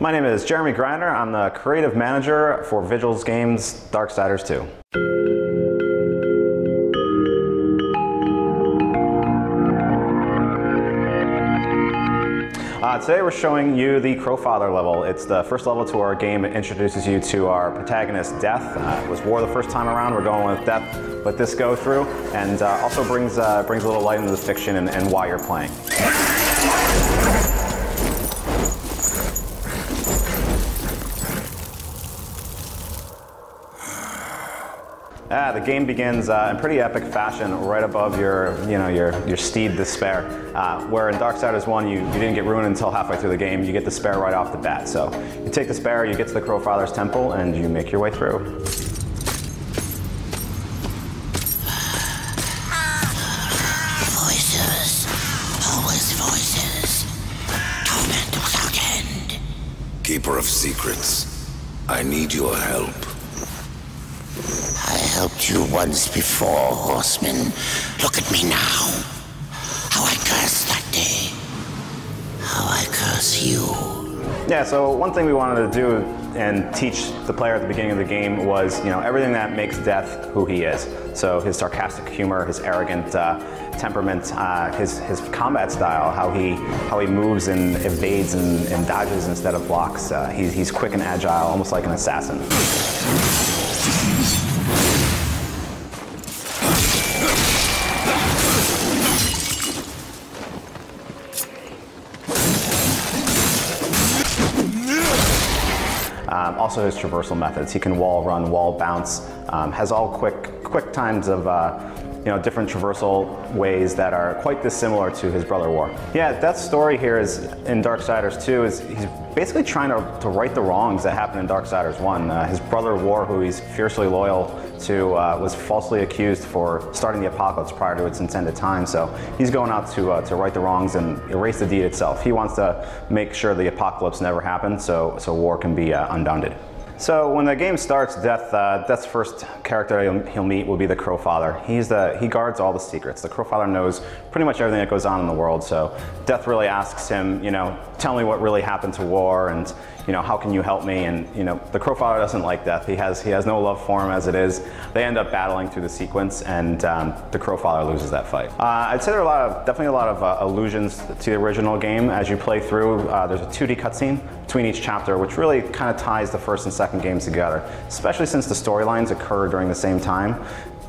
My name is Jeremy Grinder. I'm the creative manager for Vigil's games Darksiders 2. Today we're showing you the Crowfather level. It's the first level to our game. It introduces you to our protagonist, Death. It was War the first time around. We're going with Death. Let this go through, and also brings a little light into the fiction and why you're playing. The game begins in pretty epic fashion right above your steed Despair. Where in Darksiders 1 you didn't get ruined until halfway through the game. You get Despair right off the bat. So you take Despair, you get to the Crowfather's temple, and you make your way through. Voices, always voices. Torment without end. Keeper of secrets, I need your help. I helped you once before, Horseman. Look at me now. How I cursed that day. How I curse you. Yeah, so one thing we wanted to do and teach the player at the beginning of the game was, everything that makes Death who he is. So his sarcastic humor, his arrogant temperament, his combat style, how he moves and evades and dodges instead of blocks. He's quick and agile, almost like an assassin. Also his traversal methods. He can wall run, wall bounce, has all quick times of different traversal ways that are quite dissimilar to his brother War. Yeah, Death's story here is in Darksiders 2 is he's basically trying to right the wrongs that happened in Darksiders 1. His brother War, who he's fiercely loyal to, was falsely accused for starting the apocalypse prior to its intended time. So he's going out to right the wrongs and erase the deed itself. He wants to make sure the apocalypse never happened, so War can be undaunted. So when the game starts, Death's first character he'll meet will be the Crowfather. He guards all the secrets. The Crowfather knows pretty much everything that goes on in the world. So Death really asks him, tell me what really happened to War, and how can you help me? And the Crowfather doesn't like Death. He has no love for him as it is. They end up battling through the sequence, and the Crowfather loses that fight. I'd say there are definitely a lot of allusions to the original game as you play through. There's a 2D cutscene between each chapter, which really kind of ties the first and second games together, especially since the storylines occur during the same time.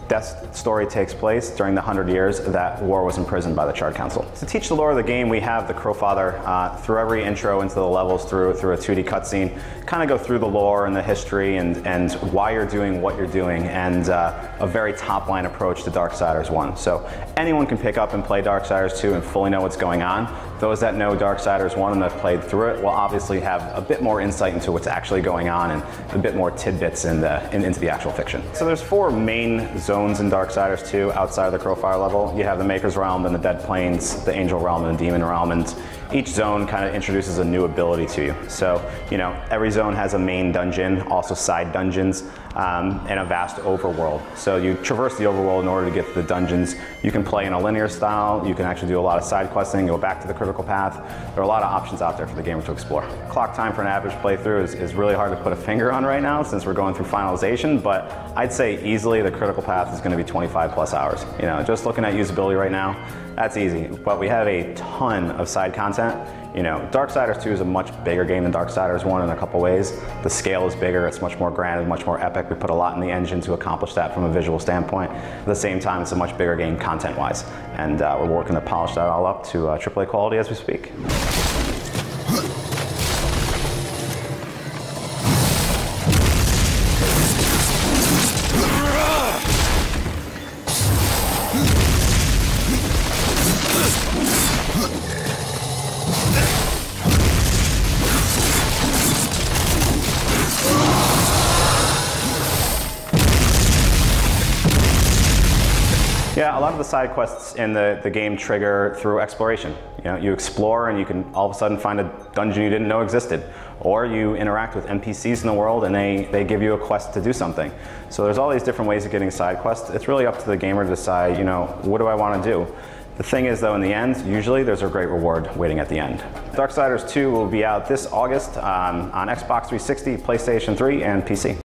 Death's story takes place during the 100 years that War was imprisoned by the Charred Council. To teach the lore of the game, we have the Crowfather through every intro into the levels through a 2D cutscene, kind of go through the lore and the history and why you're doing what you're doing, and a very top-line approach to Darksiders 1. So anyone can pick up and play Darksiders 2 and fully know what's going on. Those that know Darksiders 1 and have played through it will obviously have a bit more insight into what's actually going on and a bit more tidbits into the actual fiction. So there's 4 main zones in Darksiders 2 outside of the Crowfire level. You have the Maker's Realm and the Dead Plains, the Angel Realm and the Demon Realm, and each zone kind of introduces a new ability to you. So, every zone has a main dungeon, also side dungeons, and a vast overworld. So you traverse the overworld in order to get to the dungeons. You can play in a linear style, you can actually do a lot of side questing, go back to the critical path. There are a lot of options out there for the gamer to explore. Clock time for an average playthrough is really hard to put a finger on right now since we're going through finalization, but I'd say easily the critical path is going to be 25 plus hours. Just looking at usability right now, that's easy, but we have a ton of side content. Darksiders 2 is a much bigger game than Darksiders 1 in a couple ways. The scale is bigger, it's much more grand and much more epic. We put a lot in the engine to accomplish that from a visual standpoint. At the same time, it's a much bigger game content-wise. And we're working to polish that all up to AAA quality as we speak. Yeah, a lot of the side quests in the game trigger through exploration. You explore and you can all of a sudden find a dungeon you didn't know existed. Or you interact with NPCs in the world and they give you a quest to do something. So there's all these different ways of getting side quests. It's really up to the gamer to decide, what do I want to do? The thing is though, in the end, usually there's a great reward waiting at the end. Darksiders 2 will be out this August on Xbox 360, PlayStation 3, and PC.